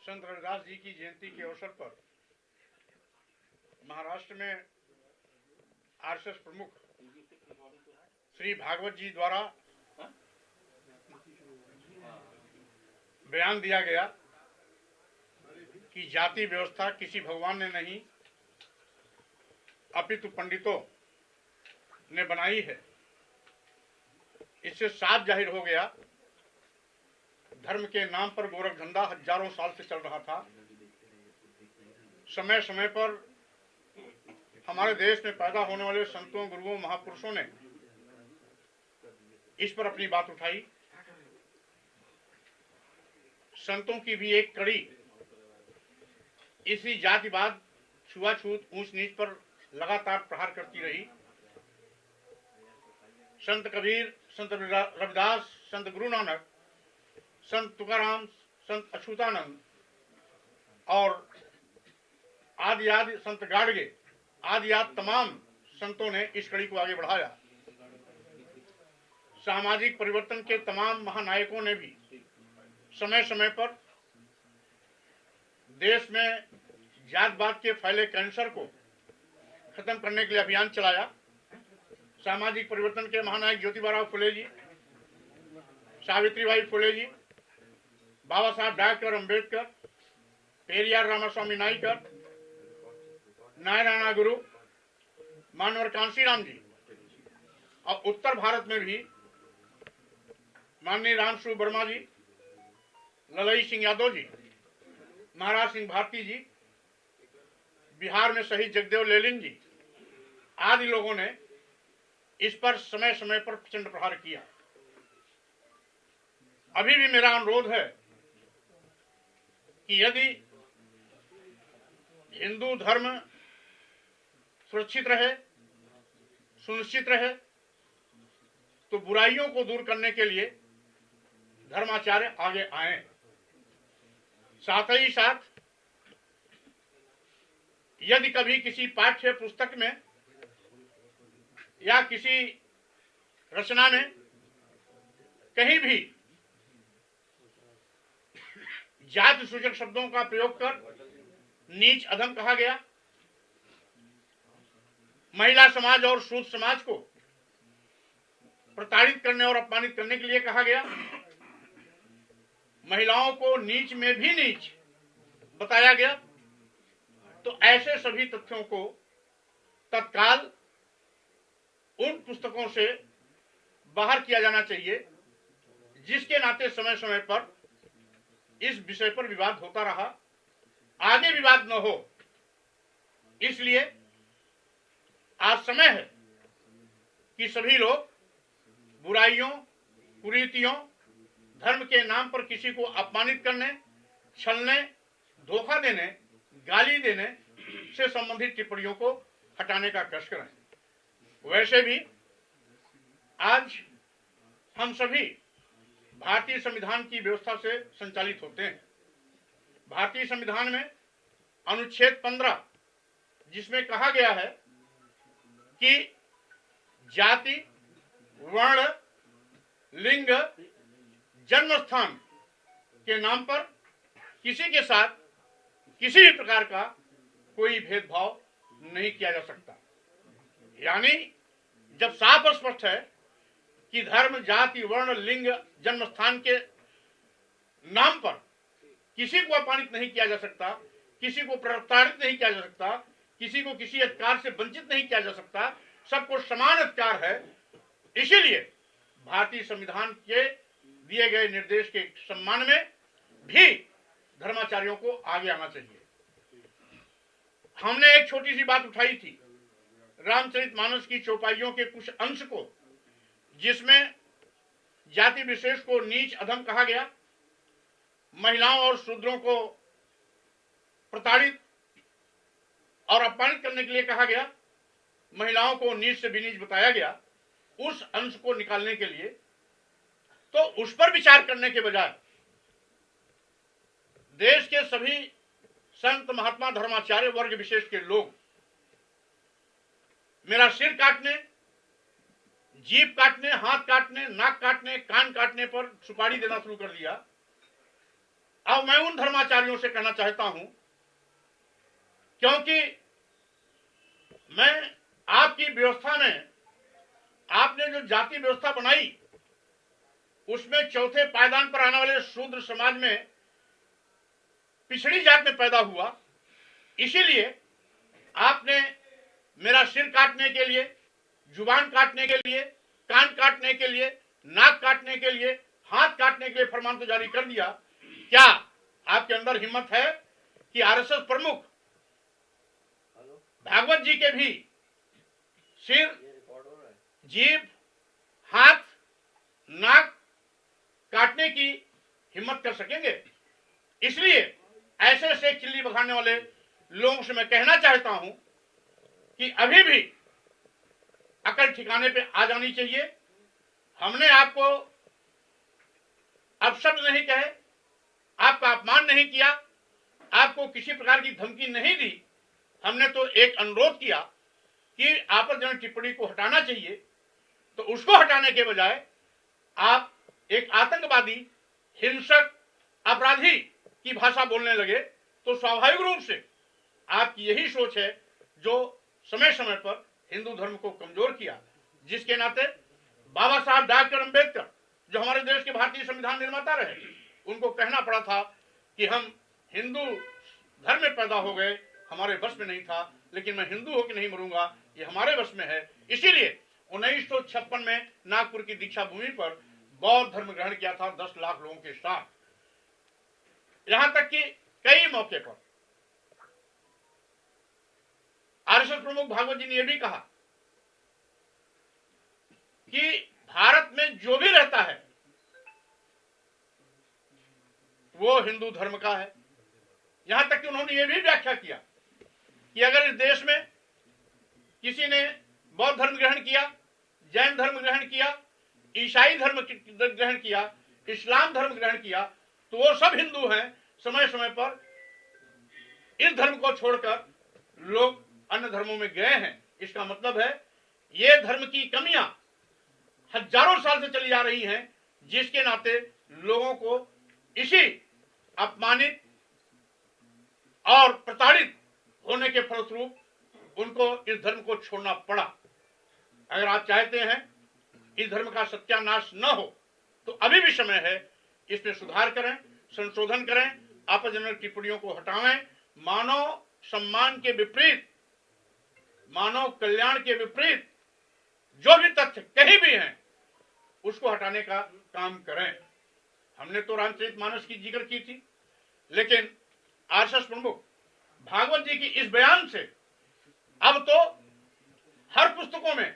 संत रविदास जी की जयंती के अवसर पर महाराष्ट्र में आरएसएस प्रमुख श्री भागवत जी द्वारा बयान दिया गया कि जाति व्यवस्था किसी भगवान ने नहीं अपितु पंडितों ने बनाई है। इससे साफ जाहिर हो गया धर्म के नाम पर गोरख धंधा हजारों साल से चल रहा था। समय समय पर हमारे देश में पैदा होने वाले संतों, गुरुओं, महापुरुषों ने इस पर अपनी बात उठाई। संतों की भी एक कड़ी इसी जातिवाद, छुआछूत, ऊंच नीच पर लगातार प्रहार करती रही। संत कबीर, संत रविदास, संत गुरु नानक, संत तुकाराम, संत अछूतानंद और आदि संत गाडगे आदि तमाम संतों ने इस कड़ी को आगे बढ़ाया। सामाजिक परिवर्तन के तमाम महानायकों ने भी समय समय पर देश में जातवाद के फैले कैंसर को खत्म करने के लिए अभियान चलाया। सामाजिक परिवर्तन के महानायक ज्योतिबा फुले जी, सावित्रीबाई फुले जी, बाबा साहब डॉक्टर अम्बेडकर, पेरियार रामास्वामी नाइकर, नारायण गुरु, मानवर कांशीराम जी और उत्तर भारत में भी माननीय रामसू वर्मा जी, ललई सिंह यादव जी, महाराज सिंह भारती जी, बिहार में शहीद जगदेव लेलिन जी आदि लोगों ने इस पर समय समय पर प्रचंड प्रहार किया। अभी भी मेरा अनुरोध है कि यदि हिंदू धर्म सुरक्षित रहे, सुनिश्चित रहे, तो बुराइयों को दूर करने के लिए धर्माचार्य आगे आए। साथ ही साथ यदि कभी किसी पाठ्य पुस्तक में या किसी रचना में कहीं भी जाति सूचक शब्दों का प्रयोग कर नीच अधम कहा गया, महिला समाज और शूद्र समाज को प्रताड़ित करने और अपमानित करने के लिए कहा गया, महिलाओं को नीच में भी नीच बताया गया, तो ऐसे सभी तथ्यों को तत्काल उन पुस्तकों से बाहर किया जाना चाहिए जिसके नाते समय समय पर इस विषय पर विवाद होता रहा, आगे विवाद न हो। इसलिए आज समय है कि सभी लोग बुराइयों, कुरीतियों, धर्म के नाम पर किसी को अपमानित करने, छलने, धोखा देने, गाली देने से संबंधित टिप्पणियों को हटाने का कष्ट करें। वैसे भी आज हम सभी भारतीय संविधान की व्यवस्था से संचालित होते हैं। भारतीय संविधान में अनुच्छेद 15 जिसमें कहा गया है कि जाति, वर्ण, लिंग, जन्म स्थान के नाम पर किसी के साथ किसी भी प्रकार का कोई भेदभाव नहीं किया जा सकता। यानी जब साफ और स्पष्ट है कि धर्म, जाति, वर्ण, लिंग, जन्म स्थान के नाम पर किसी को अपमानित नहीं किया जा सकता, किसी को प्रताड़ित नहीं किया जा सकता, किसी को किसी अधिकार से वंचित नहीं किया जा सकता, सबको समान अधिकार है। इसीलिए भारतीय संविधान के दिए गए निर्देश के सम्मान में भी धर्माचार्यों को आगे आना चाहिए। हमने एक छोटी सी बात उठाई थी रामचरितमानस की चौपाइयों के कुछ अंश को, जिसमें जाति विशेष को नीच अधम कहा गया, महिलाओं और शूद्रों को प्रताड़ित और अपमानित करने के लिए कहा गया, महिलाओं को नीच से भी नीच बताया गया। उस अंश को निकालने के लिए तो उस पर विचार करने के बजाय देश के सभी संत, महात्मा, धर्माचार्य वर्ग विशेष के लोग मेरा सिर काटने, जीभ काटने, हाथ काटने, नाक काटने, कान काटने पर सुपारी देना शुरू कर दिया। अब मैं उन धर्माचार्यों से कहना चाहता हूं, क्योंकि मैं आपकी व्यवस्था में, आपने जो जाति व्यवस्था बनाई उसमें चौथे पायदान पर आने वाले शूद्र समाज में पिछड़ी जात में पैदा हुआ, इसीलिए आपने मेरा सिर काटने के लिए, जुबान काटने के लिए, कान काटने के लिए, नाक काटने के लिए, हाथ काटने के लिए फरमान तो जारी कर दिया। क्या आपके अंदर हिम्मत है कि आरएसएस प्रमुख भागवत जी के भी सिर, जीभ, हाथ, नाक काटने की हिम्मत कर सकेंगे? इसलिए ऐसे ऐसे चिल्ली बखाने वाले लोगों से मैं कहना चाहता हूं कि अभी भी अकल ठिकाने पे आ जानी चाहिए। हमने आपको अपशब्द नहीं कहे, आपका अपमान नहीं किया, आपको किसी प्रकार की धमकी नहीं दी। हमने तो एक अनुरोध किया कि आपत्तिजनक टिप्पणी को हटाना चाहिए, तो उसको हटाने के बजाय आप एक आतंकवादी, हिंसक, अपराधी की भाषा बोलने लगे, तो स्वाभाविक रूप से आपकी यही सोच है जो समय समय पर हिंदू धर्म को कमजोर किया, जिसके नाते बाबा साहब डॉक्टर अंबेडकर जो हमारे देश के भारतीय संविधान निर्माता रहे, उनको कहना पड़ा था कि हम हिंदू धर्म में पैदा हो गए, हमारे बस में नहीं था, लेकिन मैं हिंदू होकर नहीं मरूंगा, ये हमारे बस में है। इसीलिए 1956 में नागपुर की दीक्षा भूमि पर बौद्ध धर्म ग्रहण किया था 10 लाख लोगों के साथ। यहां तक कि कई मौके पर आरएसएस प्रमुख भागवत जी ने यह भी कहा कि भारत में जो भी रहता है वो हिंदू धर्म का है। यहां तक कि उन्होंने यह भी व्याख्या किया कि अगर इस देश में किसी ने बौद्ध धर्म ग्रहण किया, जैन धर्म ग्रहण किया, ईसाई धर्म ग्रहण किया, इस्लाम धर्म ग्रहण किया, तो वो सब हिंदू हैं। समय समय पर इस धर्म को छोड़कर लोग अन्य धर्मों में गए हैं। इसका मतलब है ये धर्म की कमियां हजारों साल से चली आ रही हैं, जिसके नाते लोगों को इसी अपमानित और प्रताड़ित होने के फलस्वरूप उनको इस धर्म को छोड़ना पड़ा। अगर आप चाहते हैं इस धर्म का सत्यानाश न हो, तो अभी भी समय है, इसमें सुधार करें, संशोधन करें, आपत्तिजनक टिप्पणियों को हटाएं, मानव सम्मान के विपरीत, मानव कल्याण के विपरीत जो भी तथ्य कहीं भी हैं उसको हटाने का काम करें। हमने तो रामचरितमानस की जिक्र की थी, लेकिन आरएसएस प्रमुख भागवत जी की इस बयान से अब तो हर पुस्तकों में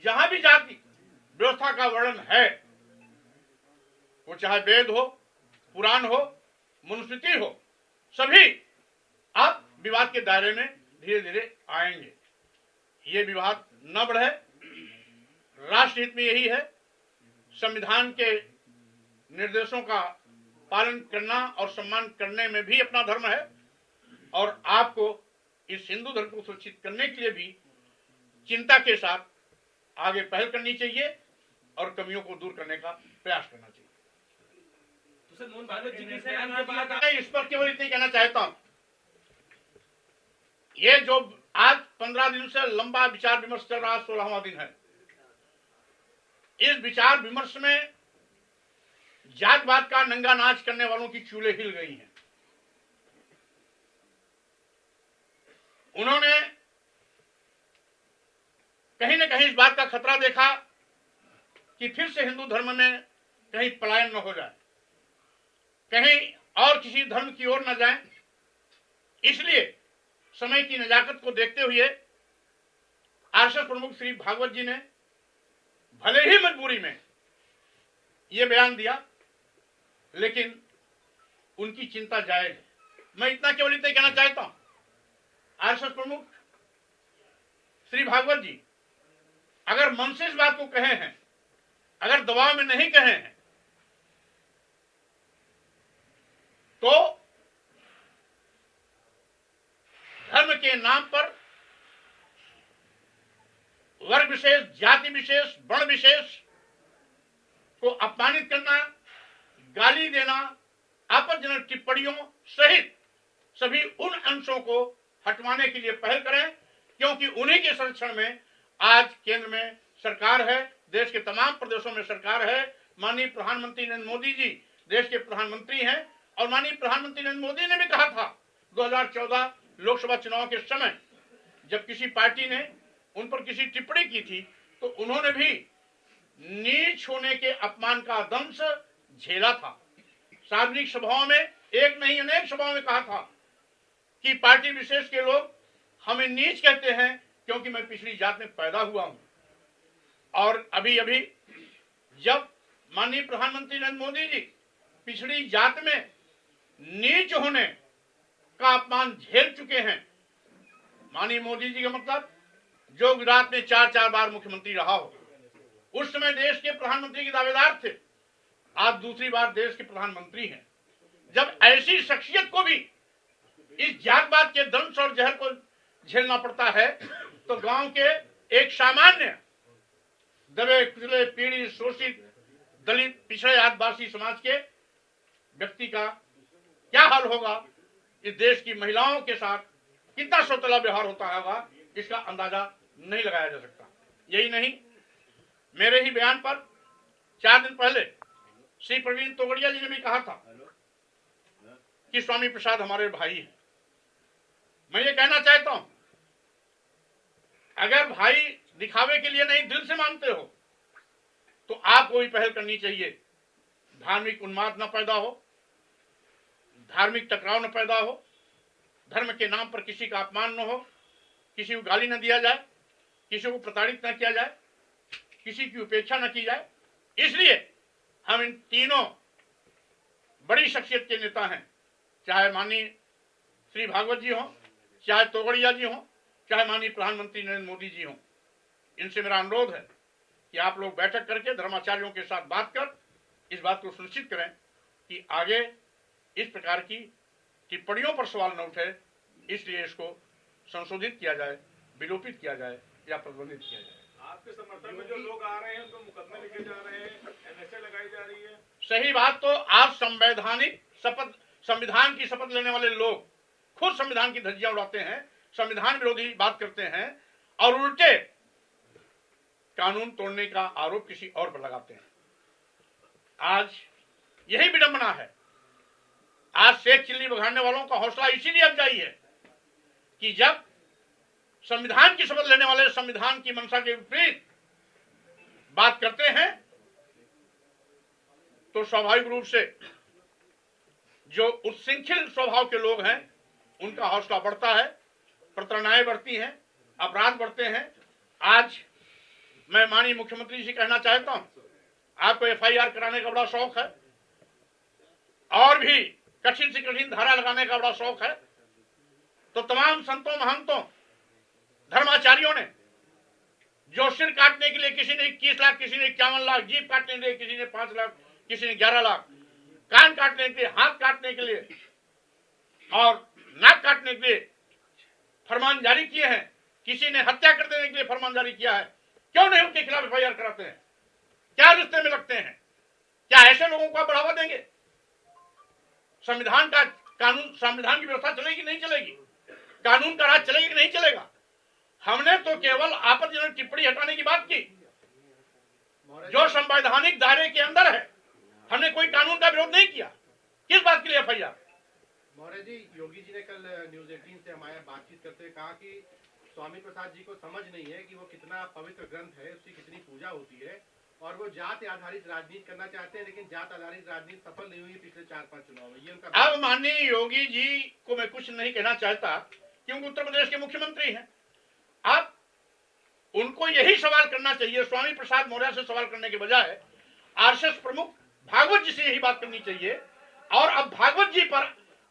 जहां भी जाति व्यवस्था का वर्णन है, वो चाहे वेद हो, पुराण हो, मनुस्मृति हो, सभी अब विवाद के दायरे में धीरे धीरे आएंगे। ये विवाद न बढ़े, राष्ट्र हित में यही है। संविधान के निर्देशों का पालन करना और सम्मान करने में भी अपना धर्म है, और आपको इस हिंदू धर्म को सुरक्षित करने के लिए भी चिंता के साथ आगे पहल करनी चाहिए और कमियों को दूर करने का प्रयास करना चाहिए। मैं इस पर केवल इतना कहना चाहता हूं, ये जो आज 15 दिन से लंबा विचार विमर्श चल रहा, 16वां दिन है, इस विचार विमर्श में जातवाद का नंगा नाच करने वालों की चूल्हे हिल गई हैं। उन्होंने कहीं न कहीं इस बात का खतरा देखा कि फिर से हिंदू धर्म में कहीं पलायन न हो जाए, कहीं और किसी धर्म की ओर न जाए। इसलिए समय की नजाकत को देखते हुए आरएसएस प्रमुख श्री भागवत जी ने भले ही मजबूरी में यह बयान दिया, लेकिन उनकी चिंता जायज है। मैं इतना केवल इतना कहना चाहता हूं, आरएसएस प्रमुख श्री भागवत जी अगर मन से इस बात को कहे हैं, अगर दबाव में नहीं कहे हैं, तो धर्म के नाम पर वर्ग विशेष, जाति विशेष, वर्ण विशेष को अपमानित करना, गाली देना, आपत्तिजनक टिप्पणियों सहित सभी उन अंशों को हटवाने के लिए पहल करें, क्योंकि उन्हीं के संरक्षण में आज केंद्र में सरकार है, देश के तमाम प्रदेशों में सरकार है। माननीय प्रधानमंत्री नरेंद्र मोदी जी देश के प्रधानमंत्री हैं और माननीय प्रधानमंत्री नरेंद्र मोदी ने भी कहा था 2014 लोकसभा चुनाव के समय जब किसी पार्टी ने उन पर किसी टिप्पणी की थी तो उन्होंने भी नीच होने के अपमान का दंश झेला था। सार्वजनिक सभाओं में एक नहीं अनेक सभाओं में कहा था कि पार्टी विशेष के लोग हमें नीच कहते हैं क्योंकि मैं पिछड़ी जात में पैदा हुआ हूं। और अभी अभी जब माननीय प्रधानमंत्री नरेंद्र मोदी जी पिछड़ी जात में नीच होने का अपमान झेल चुके हैं, माननीय मोदी जी का मतलब जो गुजरात में 4 बार मुख्यमंत्री रहा हो, उस समय देश के प्रधानमंत्री के दावेदार थे, आज दूसरी बार देश के प्रधानमंत्री हैं। जब ऐसी शख्सियत को भी इस जातवाद के दंश और जहर को झेलना पड़ता है तो गांव के एक सामान्य दबे कुचले पीड़ित शोषित दलित पिछड़े आदिवासी समाज के व्यक्ति का क्या हाल होगा, इस देश की महिलाओं के साथ कितना सौतेला व्यवहार होता होगा, इसका अंदाजा नहीं लगाया जा सकता। यही नहीं, मेरे ही बयान पर 4 दिन पहले श्री प्रवीण तोगड़िया जी ने भी कहा था कि स्वामी प्रसाद हमारे भाई हैं। मैं ये कहना चाहता हूं, अगर भाई दिखावे के लिए नहीं दिल से मानते हो तो आपको भी पहल करनी चाहिए। धार्मिक उन्माद न पैदा हो, धार्मिक टकराव न पैदा हो, धर्म के नाम पर किसी का अपमान न हो, किसी को गाली न दिया जाए, किसी को प्रताड़ित न किया जाए, किसी की उपेक्षा न की जाए। इसलिए हम इन तीनों बड़ी शख्सियत के नेता हैं, चाहे माननीय श्री भागवत जी हों, चाहे तोगड़िया जी हों, चाहे माननीय प्रधानमंत्री नरेंद्र मोदी जी हों। इनसे मेरा अनुरोध है कि आप लोग बैठक करके धर्माचार्यों के साथ बात कर इस बात को सुनिश्चित करें कि आगे इस प्रकार की टिप्पणियों पर सवाल न उठे, इसलिए इसको संशोधित किया जाए, विलोपित किया जाए या प्रतिबंधित किया जाए। आपके समर्थन में जो लोग आ रहे हैं उनको मुकदमे लिखे जा रहे हैं, एनएसए लगाई जा रही है। सही बात। तो आप संवैधानिक शपथ, संविधान की शपथ लेने वाले लोग खुद संविधान की धज्जियां उड़ाते हैं, संविधान विरोधी बात करते हैं और उल्टे कानून तोड़ने का आरोप किसी और पर लगाते हैं। आज यही विडंबना है। आज शेख चिल्ली बघाड़ने वालों का हौसला इसीलिए अफजाई है कि जब संविधान की शपथ लेने वाले संविधान की मंशा के विपरीत बात करते हैं तो स्वाभाविक रूप से जो उच्छृंखल स्वभाव के लोग हैं उनका हौसला बढ़ता है, प्रताड़नाएं बढ़ती हैं, अपराध बढ़ते हैं। आज मैं माननीय मुख्यमंत्री जी से कहना चाहता हूं, आपको एफआईआर कराने का बड़ा शौक है और भी कठिन से कठिन धारा लगाने का बड़ा शौक है, तो तमाम संतों महंतों धर्माचार्यों ने जो सिर काटने के लिए किसी ने 21 लाख, किसी ने 51 लाख, जीभ काटने के लिए किसी ने 5 लाख, किसी ने 11 लाख, कान काटने के लिए, हाथ काटने के लिए और नाक काटने के लिए फरमान जारी किए हैं, किसी ने हत्या कर देने के लिए फरमान जारी किया है, क्यों नहीं उनके खिलाफ एफआईआर कराते हैं? क्या रिश्ते में लगते हैं? क्या ऐसे लोगों को बढ़ावा देंगे? संविधान का कानून, संविधान की व्यवस्था चलेगी नहीं चलेगी? कानून का राज चलेगी कि नहीं चलेगा? हमने तो केवल आपत्तिजनक टिप्पणी हटाने की बात की जो संवैधानिक दायरे के अंदर है। हमने कोई कानून का विरोध नहीं किया। किस बात के लिए एफआईआर? मौर्य जी, योगी जी ने कल न्यूज 18 से हमारे बातचीत करते हुए कहा कि स्वामी प्रसाद जी को समझ नहीं है कि वो कितना पवित्र ग्रंथ है, उसकी कितनी पूजा होती है और वो जात आधारित राजनीति करना चाहते हैं, लेकिन जात आधारित राजनीति सफल नहीं हुई पिछले 4-5 चुनाव में। ये उनका। अब माननीय योगी जी को मैं कुछ नहीं कहना चाहता क्योंकि उत्तर प्रदेश के मुख्यमंत्री हैं। अब उनको यही सवाल करना चाहिए, स्वामी प्रसाद मौर्य से सवाल करने के बजाय आरएसएस प्रमुख भागवत जी से यही बात करनी चाहिए और अब भागवत जी पर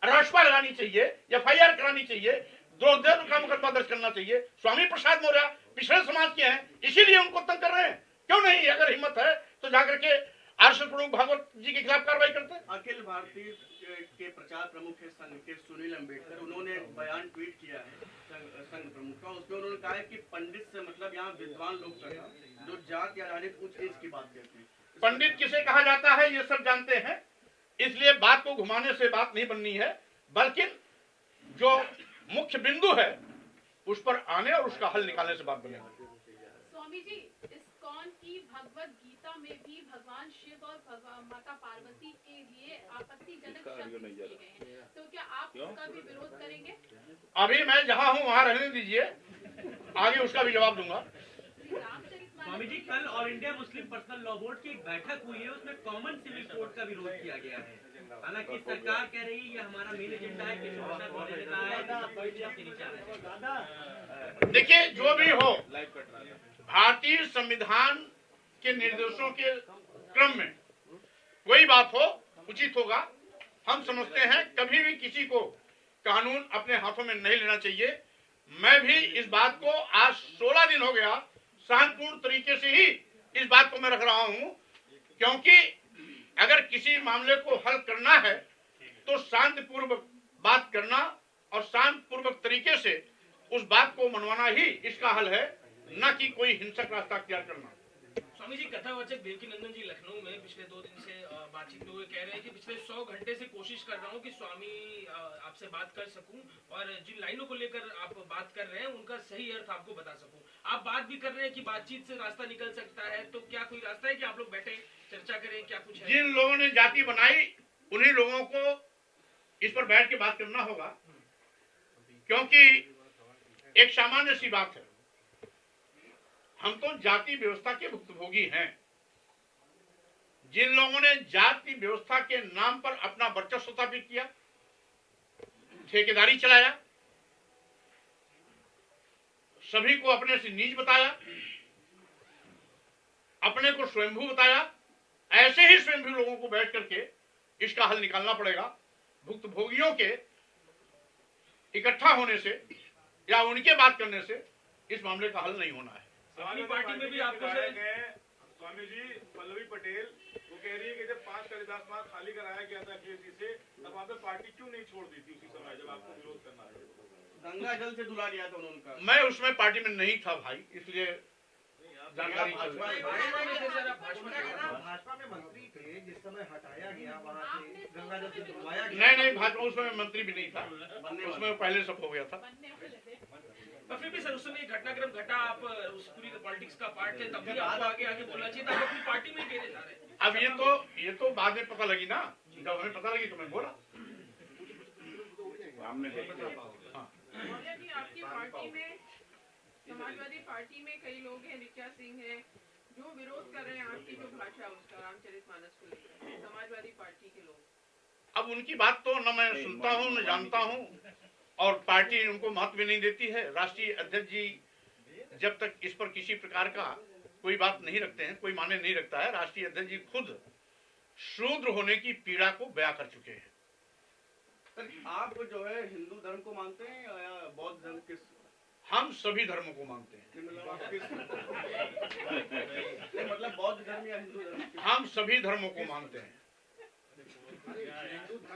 राजपा लगानी चाहिए, एफआईआर करानी चाहिए, द्रोह का मुकदमा दर्ज करना चाहिए। स्वामी प्रसाद मौर्य पिछड़े समाज के हैं, इसीलिए उनको तंग कर रहे हैं। क्यों नहीं? अगर हिम्मत है तो जाकर के आरएसएस प्रमुख भागवत जी के खिलाफ कार्रवाई करते हैं। अखिल भारतीय के प्रचार प्रमुख है संघ के सुनील अम्बेडकर, उन्होंने बयान ट्वीट किया है संघ प्रमुख का। उसमें उन्होंने कहा है कि पंडित से मतलब यहाँ विद्वान लोग जो जात या राजनीति उच्च नीच की बात करते हैं। पंडित किसे कहा जाता है ये सब जानते हैं, इसलिए बात को घुमाने से बात नहीं बननी है, बल्कि जो मुख्य बिंदु है उस पर आने और उसका हल निकालने से बात बनेगी। स्वामी जी, इस्कॉन की भगवत गीता में भी भगवान शिव और माता पार्वती के लिए आपत्तिजनक शब्द किए गए हैं, तो क्या आप उसका भी विरोध करेंगे? अभी मैं जहां हूं वहां रहने दीजिए, आगे उसका भी जवाब दूंगा। स्वामी जी, कल all India Muslim personal law board की एक बैठक हुई है, उसमें कॉमन सिविल कोड का विरोध किया गया है। हालांकि सरकार कह रही है ये हमारा मेन एजेंडा है, देखिए, जो भी हो, भारतीय संविधान के निर्देशों के क्रम में कोई बात हो उचित होगा। हम समझते हैं कभी भी किसी को कानून अपने हाथों में नहीं लेना चाहिए। मैं भी इस बात को आज 16 दिन हो गया शांतिपूर्ण तरीके से ही इस बात को मैं रख रहा हूं, क्योंकि अगर किसी मामले को हल करना है तो शांतिपूर्वक बात करना और शांतिपूर्वक तरीके से उस बात को मनवाना ही इसका हल है, न कि कोई हिंसक रास्ता अख्तियार करना। स्वामी जी, कथावाचक देवकीनंदन जी लखनऊ में पिछले 2 दिन से बातचीत में हुए कह रहे हैं कि पिछले 100 घंटे से कोशिश कर रहा हूं कि स्वामी आपसे बात कर सकूं और जिन लाइनों को लेकर आप बात कर रहे हैं उनका सही अर्थ आपको बता सकूं। आप बात भी कर रहे हैं कि बातचीत से रास्ता निकल सकता है, तो क्या कोई रास्ता है कि आप लोग बैठे चर्चा करें, क्या कुछ है? जिन लोगों ने जाति बनाई उन्हीं लोगों को इस पर बैठ के बात करना होगा, क्योंकि एक सामान्य सी बात है, हम तो जाति व्यवस्था के भुक्तभोगी हैं। जिन लोगों ने जाति व्यवस्था के नाम पर अपना वर्चस्व स्थापित किया, ठेकेदारी चलाया, सभी को अपने से नीच बताया, अपने को स्वयंभू बताया, ऐसे ही स्वयंभू लोगों को बैठ करके इसका हल निकालना पड़ेगा। भुक्तभोगियों के इकट्ठा होने से या उनके बात करने से इस मामले का हल नहीं होना है। अपनी पार्टी में भी आपको स्वामी जी, पल्लवी पटेल वो कह रही है कि जब 5 कालिदास मार्ग खाली कराया गया था केसी से, तब आपने पार्टी क्यों नहीं छोड़ दी थी उसी समय जब आपको विरोध करना है? गंगा जल से धुला दिया था उन्होंने। मैं उसमें पार्टी में नहीं था भाई, इसलिए जानकारी भाजपा में मंत्री थे जिस समय हटाया गया वहाँ से गंगा जल से धुलवाया गया। नहीं, भाजपा उसमें मंत्री भी नहीं था, उसमें पहले सब हो गया था। पर फिर भी सर, उस समय एक घटनाक्रम घटा, आप उस पूरी पॉलिटिक्स का पार्ट थे, तब भी आपको आगे बोलना चाहिए था। आप अपनी पार्टी में कह रहे थे। अब ये तो बाद में पता लगी ना, जब हमें पता लगी तो मैं बोला। आपकी पार्टी में, समाजवादी पार्टी में कई लोग हैं, ऋचा सिंह है, जो विरोध कर रहे हैं आपकी जो भाषा उसका, रामचरितमानस को लेकर, समाजवादी पार्टी के लोग। अब उनकी बात तो न मैं सुनता हूँ न जानता हूँ, और पार्टी उनको महत्व भी नहीं देती है। राष्ट्रीय अध्यक्ष जी जब तक इस पर किसी प्रकार का कोई बात नहीं रखते हैं, कोई माने नहीं रखता है, राष्ट्रीय अध्यक्ष जी खुद शूद्र होने की पीड़ा को बयां कर चुके हैं। सर, आप जो है हिंदू धर्म को मानते हैं या बौद्ध धर्म? किस? हम सभी धर्मों को मानते हैं। मतलब बौद्ध धर्म या हिंदू धर्म? हम सभी धर्मों को मानते हैं।